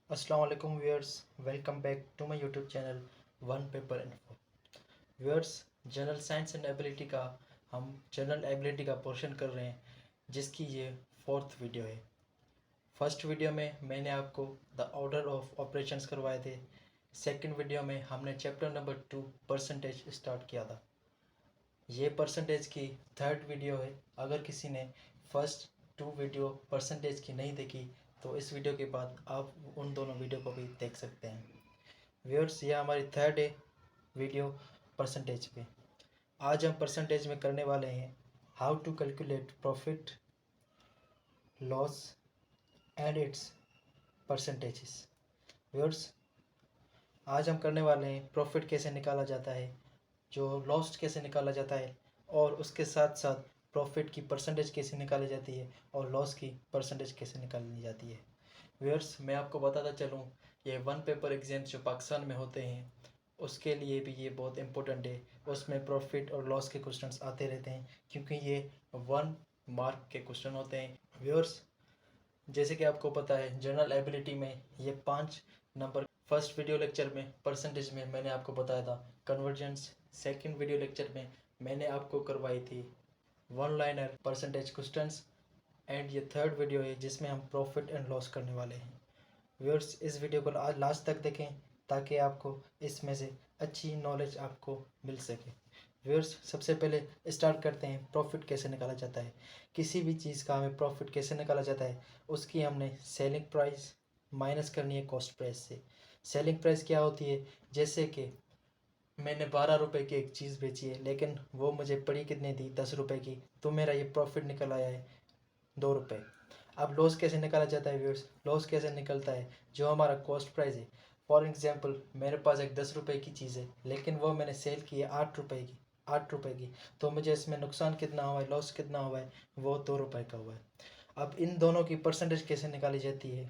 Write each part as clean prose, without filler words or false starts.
अस्सलाम वालेकुम viewers, welcome back to my YouTube channel one paper info. Viewers, general science and ability का हम general ability का portion कर रहे हैं, जिसकी ये फोर्थ वीडियो है। फर्स्ट वीडियो में मैंने आपको द ऑर्डर ऑफ ऑपरेशंस करवाए थे। सेकंड वीडियो में हमने चैप्टर नंबर 2 परसेंटेज स्टार्ट किया था। ये परसेंटेज की थर्ड वीडियो है। अगर किसी ने फर्स्ट 2 वीडियो परसेंटेज की नहीं देखी तो इस वीडियो के बाद आप उन दोनों वीडियो को भी देख सकते हैं। व्यूअर्स, यह हमारी थर्ड है वीडियो परसेंटेज पे। आज हम परसेंटेज में करने वाले हैं how to calculate profit loss and its percentages. Viewers, आज हम करने वाले हैं प्रॉफिट कैसे निकाला जाता है, जो लॉस कैसे निकाला जाता है, और उसके साथ साथ प्रॉफिट की परसेंटेज कैसे निकाली जाती है और लॉस की परसेंटेज कैसे निकाली जाती है। व्यूअर्स, मैं आपको बताता चलूँ, ये वन पेपर एग्जाम्स जो पाकिस्तान में होते हैं उसके लिए भी ये बहुत इंपॉर्टेंट है। उसमें प्रॉफिट और लॉस के क्वेश्चंस आते रहते हैं, क्योंकि ये 1 मार्क के क्वेश्चन होते हैं। व्यूअर्स, जैसे कि आपको पता है जनरल एबिलिटी में ये 5 नंबर। फर्स्ट वीडियो लेक्चर में परसेंटेज में मैंने आपको बताया था कन्वर्जेंस। सेकंड वीडियो लेक्चर में मैंने आपको करवाई थी one liner percentage questions. And ये थर्ड वीडियो है जिसमें हम प्रॉफिट एंड लॉस करने वाले हैं। व्यूअर्स, इस वीडियो को आज लास्ट तक देखें ताकि आपको इसमें से अच्छी नॉलेज आपको मिल सके। व्यूअर्स, सबसे पहले स्टार्ट करते हैं प्रॉफिट कैसे निकाला जाता है। किसी भी चीज़ का हमें प्रॉफिट कैसे निकाला जाता है, उसकी हमने सेलिंग प्राइस माइनस करनी है कॉस्ट प्राइस से। सेलिंग प्राइस क्या होती है? जैसे कि मैंने 12 रुपए की एक चीज़ बेची है, लेकिन वो मुझे पड़ी कितनी थी? 10 रुपए की। तो मेरा ये प्रॉफिट निकल आया है 2 रुपये। अब लॉस कैसे निकाला जाता है व्यूअर्स? लॉस कैसे निकलता है? जो हमारा कॉस्ट प्राइस है, फॉर एग्जांपल मेरे पास एक 10 रुपए की चीज़ है, लेकिन वो मैंने सेल की है 8 रुपए की। 8 रुपए की, तो मुझे इसमें नुकसान कितना हुआ है, लॉस कितना हुआ है? वो 2 रुपए का हुआ है। अब इन दोनों की परसेंटेज कैसे निकाली जाती है?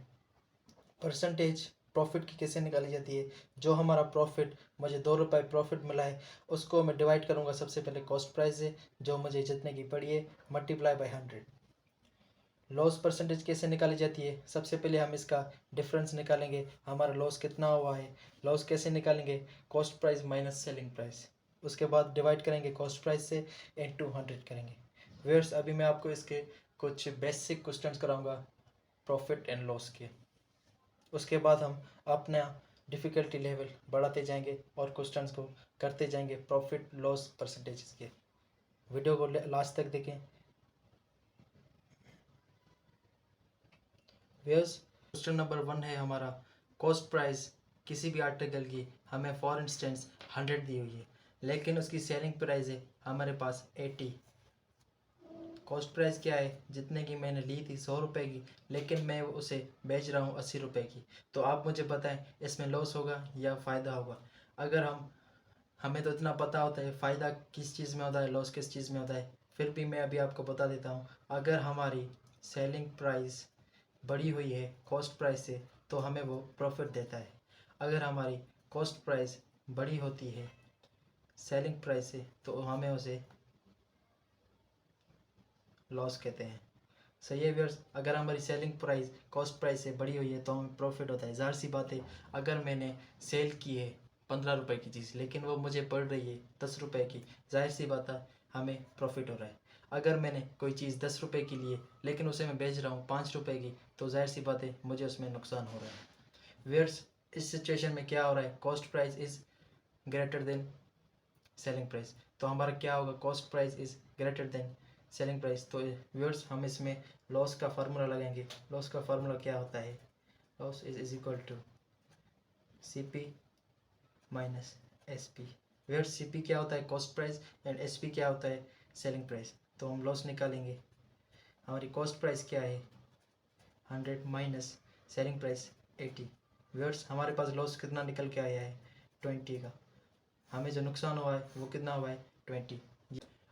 परसेंटेज प्रॉफिट की कैसे निकाली जाती है? जो हमारा प्रॉफिट, मुझे 2 रुपए प्रॉफिट मिला है, उसको मैं डिवाइड करूँगा सबसे पहले कॉस्ट प्राइस से, जो मुझे जितने की पड़ी है, मल्टीप्लाई बाई 100। लॉस परसेंटेज कैसे निकाली जाती है? सबसे पहले हम इसका डिफरेंस निकालेंगे, हमारा लॉस कितना हुआ है। लॉस कैसे निकालेंगे? Cost price minus selling price. उसके बाद डिवाइड करेंगे कॉस्ट प्राइस से, इनटू 100 करेंगे। व्यूअर्स, अभी मैं आपको इसके कुछ बेसिक क्वेश्चंस कराऊंगा प्रॉफिट एंड लॉस के। उसके बाद हम अपना डिफ़िकल्टी लेवल बढ़ाते जाएंगे और क्वेश्चंस को करते जाएंगे प्रॉफिट लॉस परसेंटेज के। वीडियो को लास्ट तक देखें। व्यूअर्स, क्वेश्चन नंबर 1 है हमारा कॉस्ट प्राइस किसी भी आर्टिकल की हमें फॉर इंस्टेंस 100 दी हुई है, लेकिन उसकी सेलिंग प्राइस है हमारे पास 80। कॉस्ट प्राइस क्या है? जितने की मैंने ली थी 100 रुपए की, लेकिन मैं उसे बेच रहा हूँ 80 रुपए की। तो आप मुझे बताएं इसमें लॉस होगा या फ़ायदा होगा? अगर हमें तो इतना पता होता है फ़ायदा किस चीज़ में होता है, लॉस किस चीज़ में होता है। फिर भी मैं अभी आपको बता देता हूँ। अगर हमारी सेलिंग प्राइस बढ़ी हुई है कॉस्ट प्राइस से, तो हमें वो प्रॉफिट देता है। अगर हमारी कॉस्ट प्राइस बड़ी होती है सेलिंग प्राइस से, तो हमें उसे लॉस कहते हैं। सही है व्यूअर्स? अगर हमारी सेलिंग प्राइस कॉस्ट प्राइस से बड़ी हुई है तो हमें प्रॉफिट होता है। ज़ाहिर सी बात है, अगर मैंने सेल की है 15 रुपए की चीज़, लेकिन वो मुझे पड़ रही है 10 रुपए की, जाहिर सी बात है हमें प्रॉफिट हो रहा है। अगर मैंने कोई चीज़ 10 रुपए की ली है, लेकिन उसे मैं बेच रहा हूँ 5 रुपए की, तो ज़ाहिर सी बात है मुझे उसमें नुकसान हो रहा है। व्यूअर्स, इस सिचुएशन में क्या हो रहा है? Cost price is greater than selling price. तो हमारा क्या होगा? Cost price is greater than selling price. तो व्यूअर्स, हम इसमें लॉस का फार्मूला लगाएंगे। लॉस का फार्मूला क्या होता है? Loss is equal to C P minus S P. Viewers, C P क्या होता है? Cost price. And S P क्या होता है? Selling price. तो हम लॉस निकालेंगे। हमारी कॉस्ट प्राइस क्या है? 100 माइनस सेलिंग प्राइस 80। व्यूअर्स, हमारे पास लॉस कितना निकल के आया है? 20 का। हमें जो नुकसान हुआ है वो कितना हुआ है? 20।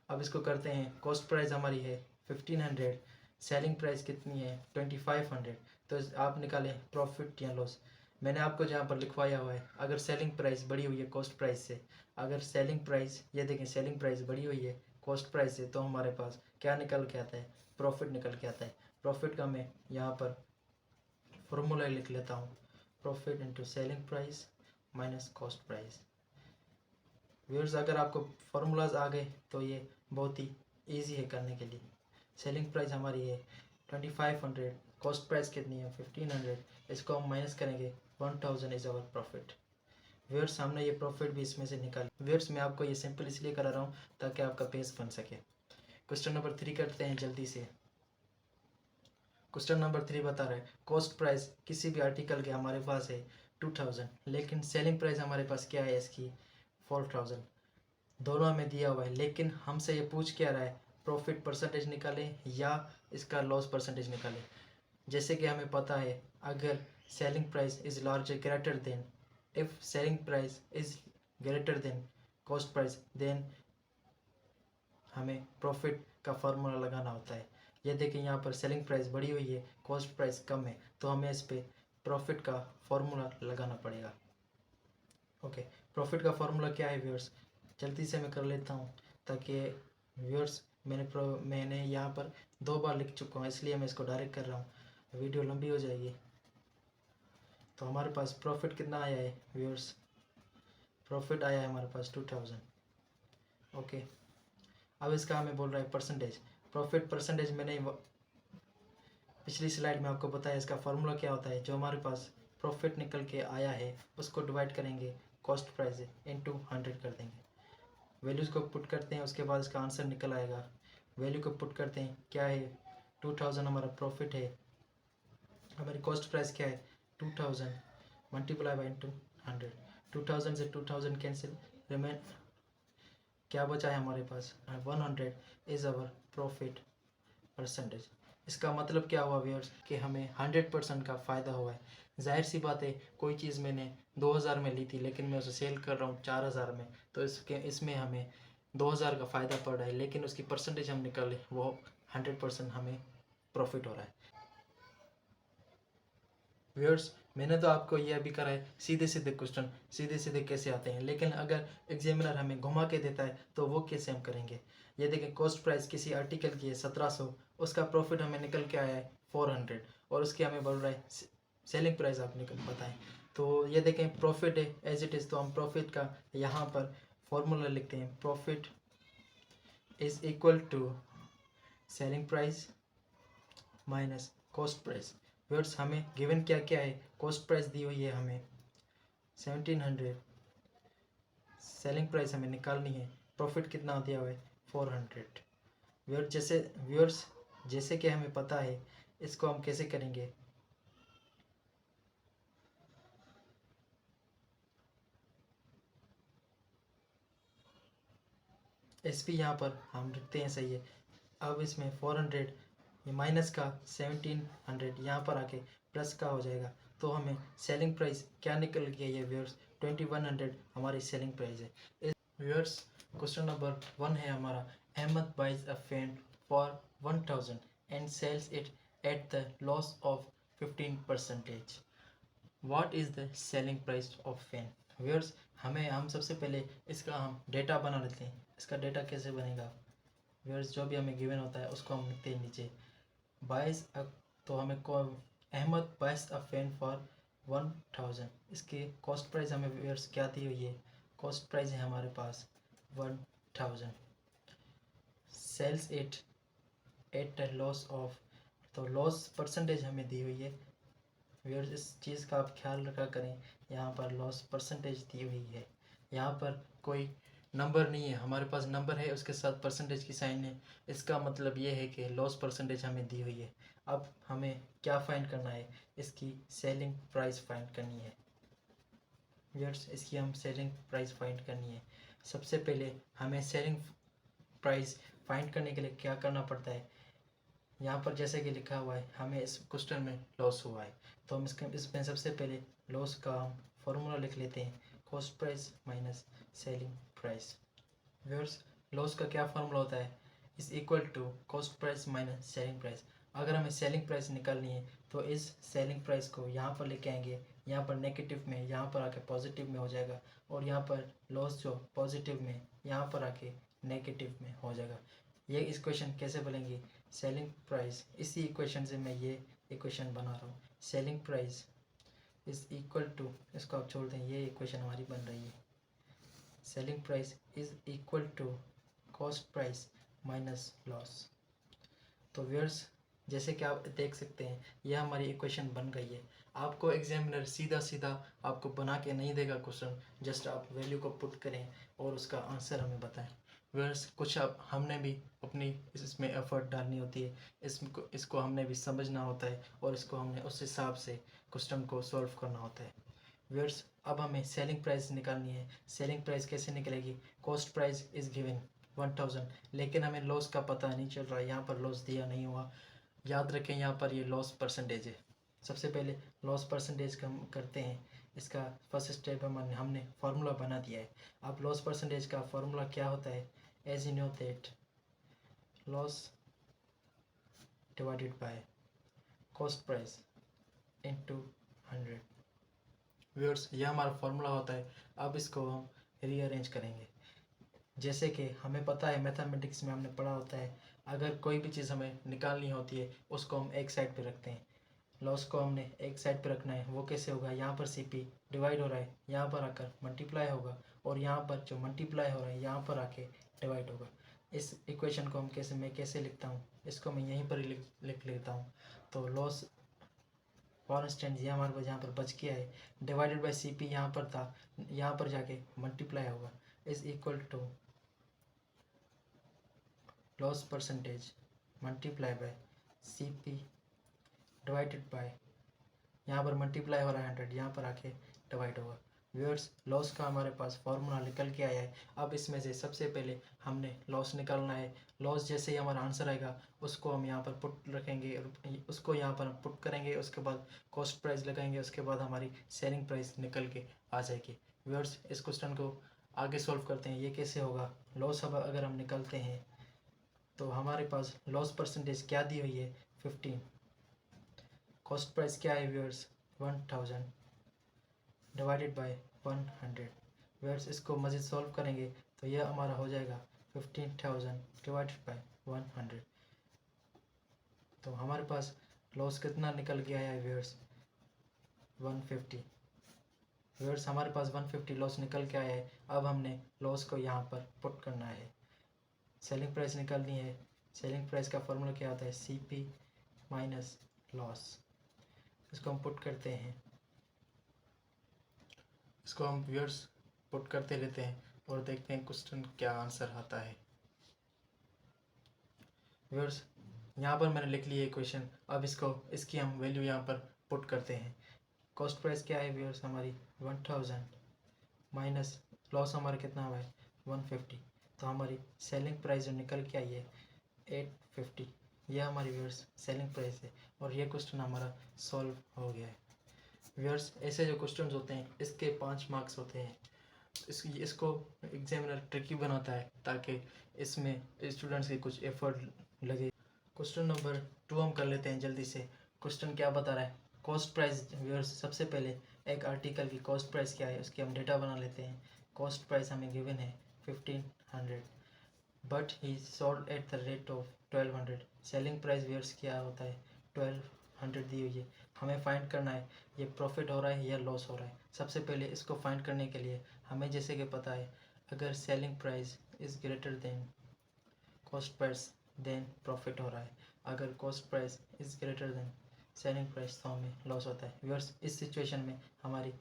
अब इसको करते हैं। कॉस्ट प्राइस हमारी है 1500, सेलिंग प्राइस कितनी है? 2500। तो आप निकालें प्रॉफिट या लॉस। मैंने आपको जहाँ पर लिखवाया हुआ है, अगर सेलिंग प्राइस बढ़ी हुई है कॉस्ट प्राइस से, अगर सेलिंग प्राइस, ये देखें, सेलिंग प्राइस बढ़ी हुई है कॉस्ट प्राइस से, तो हमारे पास क्या निकल के आता है? प्रॉफिट निकल के आता है। प्रॉफिट का मैं यहाँ पर फॉर्मूला लिख लेता हूँ। Profit into selling price minus cost price. Viewers अगर आपको फार्मूलाज आ गए तो ये बहुत ही ईजी है करने के लिए। सेलिंग प्राइस हमारी है 2500, कॉस्ट प्राइस कितनी है 1500, इसको हम माइनस करेंगे 1000 इज आवर प्रॉफिट। व्यूअर्स हमने ये प्रॉफिट भी इसमें से निकाल। व्यूअर्स मैं आपको ये सिंपल इसलिए करा रहा हूँ ताकि आपका पेज बन सके। क्वेश्चन नंबर 3 करते हैं जल्दी से। क्वेश्चन नंबर 3 बता रहा है कॉस्ट प्राइस किसी भी आर्टिकल के हमारे पास है 2000, लेकिन सेलिंग प्राइस हमारे पास क्या है इसकी 4000। दोनों हमें दिया हुआ है, लेकिन हमसे ये पूछ क्या रहा है प्रॉफिट परसेंटेज निकालें या इसका लॉस परसेंटेज निकालें। जैसे कि हमें पता है अगर selling price is larger greater than, if selling price is greater than cost price then हमें प्रॉफिट का फार्मूला लगाना होता है। ये देखिए यहाँ पर सेलिंग प्राइस बढ़ी हुई है, कॉस्ट प्राइस कम है, तो हमें इस पर प्रॉफिट का फार्मूला लगाना पड़ेगा। ओके, प्रॉफिट का फार्मूला क्या है व्यूअर्स, जल्दी से मैं कर लेता हूँ ताकि व्यूअर्स मैंने यहाँ पर 2 बार लिख चुका हूँ, इसलिए मैं इसको डायरेक्ट कर रहा हूँ, वीडियो लंबी हो जाएगी। तो हमारे पास प्रॉफिट कितना आया है व्यूअर्स, प्रॉफिट आया है हमारे पास 2000। ओके, अब इसका हमें बोल रहा है परसेंटेज। प्रॉफिट परसेंटेज मैंने पिछली स्लाइड में आपको बताया, इसका फार्मूला क्या होता है। जो हमारे पास प्रॉफिट निकल के आया है उसको डिवाइड करेंगे कॉस्ट प्राइस इंटू 100 कर देंगे, वैल्यूज़ को पुट करते हैं, उसके बाद इसका आंसर निकल आएगा। वैल्यू को पुट करते हैं, क्या है 2000 हमारा प्रॉफिट है, हमारी कॉस्ट प्राइस क्या है 2000 मल्टीप्लाई बाई इंटू 100। 2000 से 2000 कैंसिल, रिमेन क्या बचा है हमारे पास 100 इज़ अवर प्रॉफिट परसेंटेज। इसका मतलब क्या हुआ व्यूअर्स कि हमें 100% का फ़ायदा हुआ है। जाहिर सी बात है कोई चीज़ मैंने 2000 में ली थी लेकिन मैं उसे सेल कर रहा हूँ 4000 में, तो इसमें हमें 2000 का फ़ायदा पड़ रहा है, लेकिन उसकी परसेंटेज हम निकाले वो 100% हमें प्रॉफिट हो रहा है। व्यूअर्स मैंने तो आपको यह भी करा है सीधे सीधे क्वेश्चन सीधे सीधे कैसे आते हैं, लेकिन अगर एग्जामिनर हमें घुमा के देता है तो वो कैसे हम करेंगे। ये देखें कॉस्ट प्राइस किसी आर्टिकल की है 1700, उसका प्रॉफिट हमें निकल के आया है 400 और उसके हमें बोल रहा है सेलिंग प्राइस आप निकल बताएं। तो ये देखें प्रॉफिट है एज इट इज़, तो हम प्रॉफिट का यहाँ पर फॉर्मूला लिखते हैं, profit is equal to selling price minus cost price. Viewers हमें गिवन क्या क्या है, कॉस्ट प्राइस दी हुई है हमें 1700, सेलिंग प्राइस हमें निकालनी है, प्रॉफिट कितना दिया हुआ है 400। व्यूअर्स जैसे कि हमें पता है इसको हम कैसे करेंगे, एस पी यहाँ पर हम लिखते हैं सही है। अब इसमें 400 ये माइनस का 1700 यहाँ पर आके प्लस का हो जाएगा, तो हमें सेलिंग प्राइस क्या निकल गया ये व्यूअर्स 2100 हमारी सेलिंग प्राइस है। व्यूअर्स क्वेश्चन नंबर 1 है हमारा, Ahmed buys a fan for 1000 and sells it at the loss of 15%। What is the selling price of fan. Viewers हम सबसे पहले इसका हम डेटा बना लेते हैं। इसका डेटा कैसे बनेगा व्यूअर्स, जो भी हमें गिवन होता है उसको हम लिखते हैं नीचे बाइस, तो हमें अहमद बाइस अ फैन फॉर 1000, इसकी कॉस्ट प्राइस हमें व्यूअर्स क्या दी हुई है, कॉस्ट प्राइस है हमारे पास 1000, sells it at the loss of, तो लॉस परसेंटेज हमें दी हुई है व्यूअर्स, इस चीज़ का आप ख्याल रखा करें, यहाँ पर लॉस परसेंटेज दी हुई है, यहाँ पर कोई नंबर नहीं है, हमारे पास नंबर है उसके साथ परसेंटेज की साइन है, इसका मतलब ये है कि लॉस परसेंटेज हमें दी हुई है। अब हमें क्या फाइंड करना है, इसकी सेलिंग प्राइस फाइंड करनी है व्यूअर्स, इसकी हम सेलिंग प्राइस फाइंड करनी है। सबसे पहले हमें सेलिंग प्राइस फाइंड करने के लिए क्या करना पड़ता है, यहाँ पर जैसे कि लिखा हुआ है हमें इस क्वेश्चन में लॉस हुआ है, तो हम इसमें सबसे पहले लॉस का हम फॉर्मूला लिख लेते हैं, cost price minus selling price. Viewers loss का क्या फार्मूला होता है, is equal to cost price minus selling price. अगर हमें सेलिंग प्राइस निकालनी है तो इस सेलिंग प्राइस को यहाँ पर लेके आएंगे, यहाँ पर नेगेटिव में, यहाँ पर आके पॉजिटिव में हो जाएगा, और यहाँ पर लॉस जो पॉजिटिव में यहाँ पर आके नेगेटिव में हो जाएगा। ये इक्वेशन कैसे बनेगी, सेलिंग प्राइस, इसी इक्वेशन से मैं ये इक्वेशन बना रहा हूँ, selling price is equal to, इसको आप छोड़ दें, ये इक्वेशन हमारी बन रही है, selling price is equal to cost price minus loss. तो व्यूअर्स जैसे कि आप देख सकते हैं यह हमारी इक्वेशन बन गई है। आपको एग्जामिनर सीधा सीधा आपको बना के नहीं देगा क्वेश्चन, जस्ट आप वैल्यू को पुट करें और उसका आंसर हमें बताएं। व्यूअर्स कुछ अब हमने भी अपनी इसमें एफर्ट डालनी होती है, इसको हमने भी समझना होता है और इसको हमने उस हिसाब से क्वेश्चन को सॉल्व करना होता है। व्यूअर्स अब हमें सेलिंग प्राइस निकालनी है। सेलिंग प्राइस कैसे निकलेगी? कॉस्ट प्राइस इज गिवन 1000, लेकिन हमें लॉस का पता नहीं चल रहा है, यहाँ पर लॉस दिया नहीं हुआ। याद रखें यहाँ पर ये लॉस परसेंटेज है। सबसे पहले लॉस परसेंटेज का हम करते हैं, इसका फर्स्ट स्टेप हमने फार्मूला बना दिया है। अब लॉस परसेंटेज का फार्मूला क्या होता है? As you know that loss divided by cost price into 100। Viewers यह हमारा फार्मूला होता है। अब इसको हम रीअरेंज करेंगे। जैसे कि हमें पता है मैथमेटिक्स में हमने पढ़ा होता है, अगर कोई भी चीज़ हमें निकालनी होती है उसको हम एक साइड पे रखते हैं। लॉस को हमने एक साइड पे रखना है, वो कैसे होगा? यहाँ पर सीपी डिवाइड हो रहा है, यहाँ पर आकर मल्टीप्लाई होगा, और यहाँ पर जो मल्टीप्लाई हो रहा है यहाँ पर आके डिवाइड होगा। इस इक्वेशन को मैं कैसे लिखता हूँ? इसको मैं यहीं पर ही लिख लेता हूँ। तो लॉस फॉर इंस्टेंट ये हमारे पास यहाँ पर बच गया है, डिवाइडेड बाई सी पी यहाँ पर था, यहाँ पर जाके मल्टीप्लाई होगा, is equal to loss percentage multiply by C P divided by, यहाँ पर मल्टीप्लाई हो रहा है 100, यहाँ पर आके डिवाइड होगा। व्यूअर्स लॉस का हमारे पास फॉर्मूला निकल के आया है। अब इसमें से सबसे पहले हमने लॉस निकालना है। लॉस जैसे ही हमारा आंसर आएगा उसको हम यहाँ पर पुट रखेंगे, उसको यहाँ पर पुट करेंगे, उसके बाद कॉस्ट प्राइस लगाएंगे, उसके बाद हमारी सेलिंग प्राइस निकल के आ जाएगी। व्यूअर्स इस क्वेश्चन को आगे सॉल्व करते हैं। ये कैसे होगा? लॉस अब अगर हम निकालते हैं तो हमारे पास लॉस परसेंटेज क्या दी हुई है? 15। कॉस्ट प्राइस क्या है व्यूअर्स? 1000 divided by 100। व्यूअर्स इसको मज़ीद सॉल्व करेंगे तो यह हमारा हो जाएगा 15,000 डिवाइडेड बाय 100। तो हमारे पास लॉस कितना निकल के आया है व्यूअर्स? 150। व्यूअर्स हमारे पास 150 लॉस निकल के आया है। अब हमने लॉस को यहाँ पर पुट करना है, सेलिंग प्राइस निकालनी है। सेलिंग प्राइस का फॉर्मूला क्या होता है? C P minus loss. इसको हम पुट करते हैं, इसको हम व्यूअर्स पुट करते रहते हैं और देखते हैं क्वेश्चन क्या आंसर आता है। व्यूअर्स यहाँ पर मैंने लिख लिया इक्वेशन। अब इसकी हम वैल्यू यहाँ पर पुट करते हैं। कॉस्ट प्राइस क्या है व्यूअर्स? हमारी 1000 माइनस लॉस हमारा कितना हुआ है? 150। तो हमारी सेलिंग प्राइस जो निकल के आई है 850। यह हमारी व्यूअर्स सेलिंग प्राइस है और ये क्वेश्चन हमारा सॉल्व हो गया है। व्यूअर्स ऐसे जो क्वेश्चंस होते हैं इसके 5 मार्क्स होते हैं। इसको एग्जामिनर ट्रिकी बनाता है ताकि इसमें स्टूडेंट्स की कुछ एफर्ट लगे। क्वेश्चन नंबर 2 हम कर लेते हैं जल्दी से। क्वेश्चन क्या बता रहा है? Cost price. व्यूअर्स सबसे पहले एक आर्टिकल की कॉस्ट प्राइस क्या है उसकी हम डेटा बना लेते हैं। कॉस्ट प्राइस हमें गिवन है 1500, but he sold at the rate of 1200। Selling price viewers क्या होता है? 1200 दी हुई है। हमें फाइंड करना है ये प्रॉफिट हो रहा है या लॉस हो रहा है। सबसे पहले इसको फाइंड करने के लिए हमें जैसे कि पता है अगर selling price is greater than cost price then profit हो रहा है। अगर cost price is greater than selling price तो हमें लॉस होता है। व्यूअर्स इस सिचुएशन में हमारी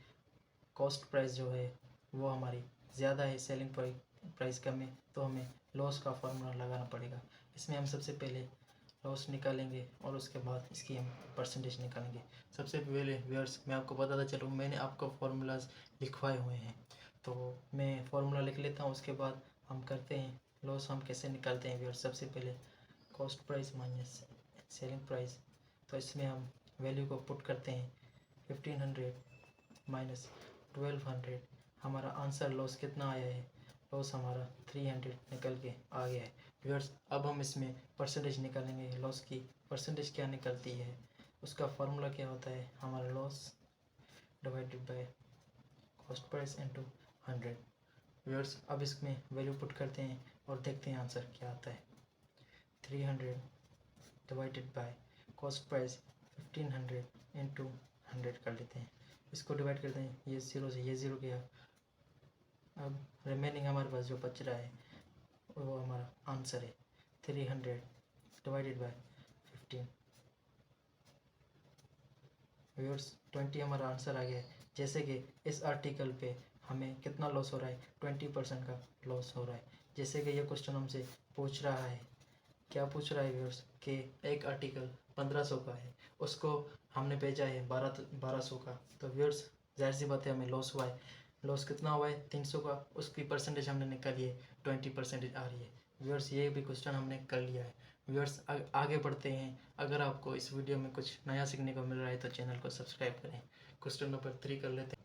कॉस्ट प्राइस जो है वो हमारी ज़्यादा है, सेलिंग प्राइस कम है, तो हमें लॉस का फार्मूला लगाना पड़ेगा। इसमें हम सबसे पहले लॉस निकालेंगे और उसके बाद इसकी हम परसेंटेज निकालेंगे। सबसे पहले व्यूअर्स मैं आपको बताता चलूँ, मैंने आपको फार्मूलाज लिखवाए हुए हैं, तो मैं फार्मूला लिख लेता हूँ, उसके बाद हम करते हैं लॉस हम कैसे निकालते हैं। व्यूअर्स सबसे पहले cost price minus selling price, तो इसमें हम वैल्यू को पुट करते हैं 1500 माइनस 1200। हमारा आंसर लॉस कितना आया है? लॉस हमारा 300 निकल के आ गया है। व्यूअर्स अब हम इसमें परसेंटेज निकालेंगे। लॉस की परसेंटेज क्या निकलती है? उसका फार्मूला क्या होता है? हमारा loss divided by cost price into 100। Viewers अब इसमें वैल्यू पुट करते हैं और देखते हैं आंसर क्या आता है। 300 divided by cost price 1500 into 100 कर लेते हैं। इसको डिवाइड करते हैं, ये 0 से ये 0 गया। अब रिमेनिंग हमारे पास जो बच रहा है वो हमारा आंसर है 300 डिवाइडेड बाय 15। व्यूअर्स 20 हमारा आंसर आ गया है। जैसे कि इस आर्टिकल पे हमें कितना लॉस हो रहा है, 20% का लॉस हो रहा है। जैसे कि ये क्वेश्चन हमसे पूछ रहा है, क्या पूछ रहा है व्यूअर्स, कि एक आर्टिकल 1500 का है, उसको हमने बेचा है 1200 का। तो व्यूअर्स जाहिर सी बात है हमें लॉस हुआ है। लॉस कितना हुआ है, 300 का। उसकी परसेंटेज हमने निकाली है, 20% आ रही है। व्यूअर्स ये भी क्वेश्चन हमने कर लिया है। व्यूअर्स आगे बढ़ते हैं। अगर आपको इस वीडियो में कुछ नया सीखने को मिल रहा है तो चैनल को सब्सक्राइब करें। क्वेश्चन नंबर 3 कर लेते हैं।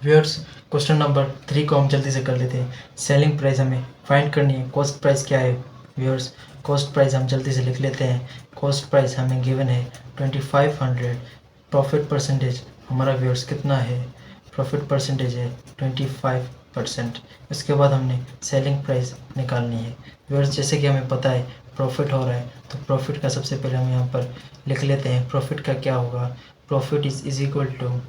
व्यूअर्स क्वेश्चन नंबर 3 को हम जल्दी से कर लेते हैं। सेलिंग प्राइस हमें फाइंड करनी है। कॉस्ट प्राइस क्या है व्यूअर्स, कॉस्ट प्राइस हम जल्दी से लिख लेते हैं। कॉस्ट प्राइस हमें गिवन है 2500। प्रॉफिट परसेंटेज हमारा व्यूअर्स कितना है, प्रॉफिट परसेंटेज है 25%। इसके बाद हमने सेलिंग प्राइस निकालनी है। व्यूअर्स जैसे कि हमें पता है प्रॉफिट हो रहा है, तो प्रॉफिट का सबसे पहले हम यहाँ पर लिख लेते हैं। प्रॉफिट का क्या होगा, profit is equal to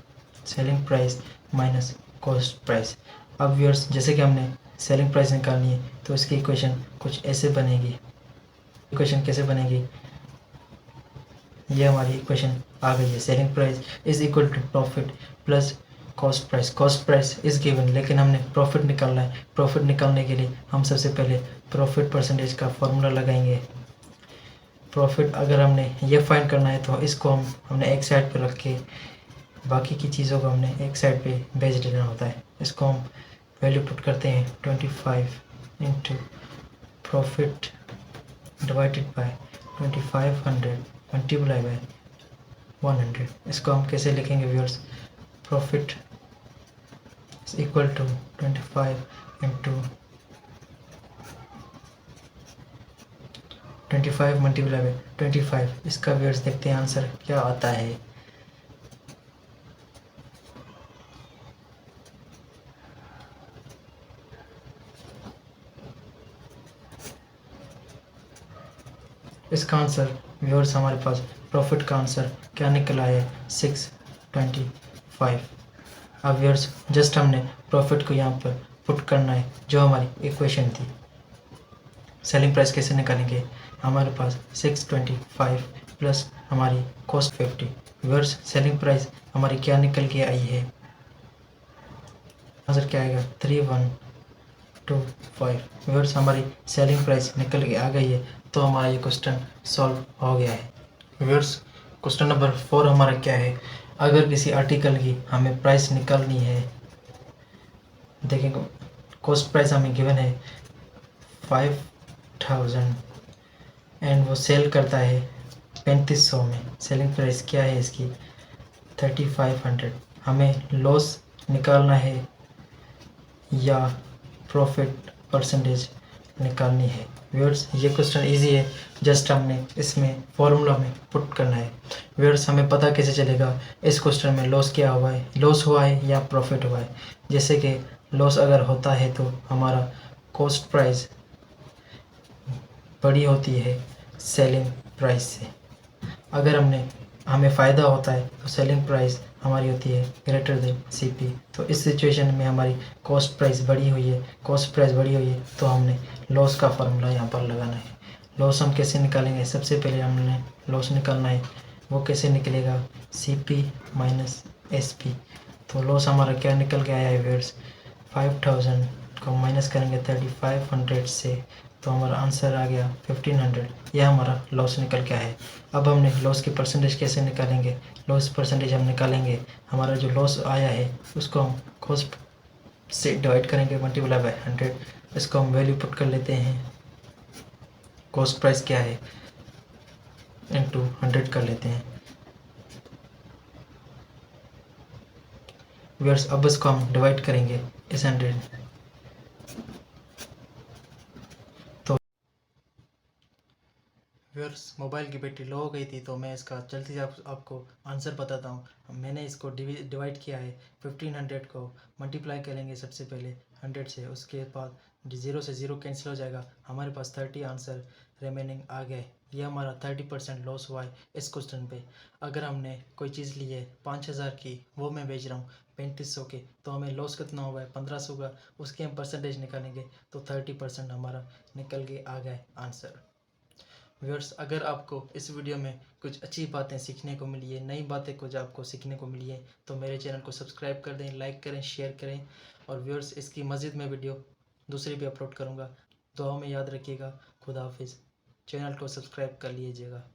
selling price minus cost price. अब व्यूअर्स जैसे कि हमने सेलिंग प्राइस निकालनी है तो इसकी इक्वेशन कुछ ऐसे बनेगी। इक्वेशन कैसे बनेगी, ये हमारी इक्वेशन आ गई है। Selling price is equal to profit plus cost price. Cost price is given, लेकिन हमने प्रॉफिट निकालना है। प्रॉफिट निकालने के लिए हम सबसे पहले प्रॉफिट परसेंटेज का फॉर्मूला लगाएंगे। प्रॉफिट अगर हमने ये फाइंड करना है तो इसको हमने एक साइड पर रख के बाकी की चीज़ों को हमने एक साइड पे भेज देना होता है। इसको हम वैल्यू पुट करते हैं 25 into profit divided by 2500 multiply by 100। इसको हम कैसे लिखेंगे viewers, profit is equal to 25 into 25 multiply by 25। इसका व्यूअर्स देखते हैं आंसर क्या आता है। इसका आंसर व्यूअर्स हमारे पास प्रॉफिट का आंसर क्या निकला है, 625। अब व्यूअर्स जस्ट हमने प्रॉफिट को यहाँ पर पुट करना है जो हमारी इक्वेशन थी। सेलिंग प्राइस कैसे निकालेंगे, हमारे पास 625 प्लस हमारी कॉस्ट 50। व्यूअर्स सेलिंग प्राइस हमारी क्या निकल के आई है, आंसर क्या आएगा 3125। व्यूअर्स हमारी सेलिंग प्राइस निकल के आ गई है, तो हमारा ये क्वेश्चन सॉल्व हो गया है। व्यूअर्स क्वेश्चन नंबर 4 हमारा क्या है, अगर किसी आर्टिकल की हमें प्राइस निकालनी है, देखेंगे कॉस्ट प्राइस हमें गिवन है 5000 एंड वो सेल करता है 3500 में। सेलिंग प्राइस क्या है इसकी 3500। हमें लॉस निकालना है या प्रॉफिट परसेंटेज निकालनी है। व्यूअर्स ये क्वेश्चन इजी है, जस्ट हमने इसमें फॉर्मूला में पुट करना है। व्यूअर्स हमें पता कैसे चलेगा इस क्वेश्चन में लॉस क्या हुआ है, लॉस हुआ है या प्रॉफिट हुआ है। जैसे कि लॉस अगर होता है तो हमारा कॉस्ट प्राइस बड़ी होती है सेलिंग प्राइस से। अगर हमें फ़ायदा होता है तो सेलिंग प्राइस हमारी होती है ग्रेटर देन सीपी। तो इस सिचुएशन में हमारी कॉस्ट प्राइस बढ़ी हुई है, कॉस्ट प्राइस बढ़ी हुई है तो हमने लॉस का फार्मूला यहाँ पर लगाना है। लॉस हम कैसे निकालेंगे, सबसे पहले हमने लॉस निकालना है, वो कैसे निकलेगा सीपी माइनस एसपी। तो लॉस हमारा क्या निकल के आया है व्यूअर्स, 5000 को माइनस करेंगे 3500 से तो हमारा आंसर आ गया 1500। यह हमारा लॉस निकल के आया है। अब हमने लॉस की परसेंटेज कैसे निकालेंगे, लॉस परसेंटेज हम निकालेंगे, हमारा जो लॉस आया है उसको हम कॉस्ट से डिवाइड करेंगे मल्टीप्लाई बाय 100। इसको हम वैल्यू पुट कर लेते हैं, कॉस्ट प्राइस क्या है इंटू 100 कर लेते हैं। व्यूअर्स अब इसको हम डिवाइड करेंगे इस 100। तो व्यूअर्स मोबाइल की बैटरी लो हो गई थी तो मैं इसका जल्दी से आपको आंसर बताता हूँ। मैंने इसको डिवाइड किया है, 1500 को मल्टीप्लाई करेंगे सबसे पहले 100 से, उसके बाद 0 से 0 कैंसिल हो जाएगा, हमारे पास 30 आंसर रिमेनिंग आ गए। ये हमारा 30% लॉस हुआ है इस क्वेश्चन पे। अगर हमने कोई चीज़ ली है 5000 की, वो मैं बेच रहा हूँ 3500 के, तो हमें लॉस कितना हुआ है 1500 का। उसके हम परसेंटेज निकालेंगे तो 30% हमारा निकल के आ गए आंसर। व्यूअर्स, अगर आपको इस वीडियो में कुछ अच्छी बातें सीखने को मिली है, नई बातें कुछ आपको सीखने को मिली है, तो मेरे चैनल को सब्सक्राइब कर दें, लाइक करें, शेयर करें। और व्यूअर्स, इसकी मज़ीद मैं वीडियो दूसरी भी अपलोड करूँगा। दुआ में याद रखिएगा। खुदा हाफिज़। चैनल को सब्सक्राइब कर लीजिएगा।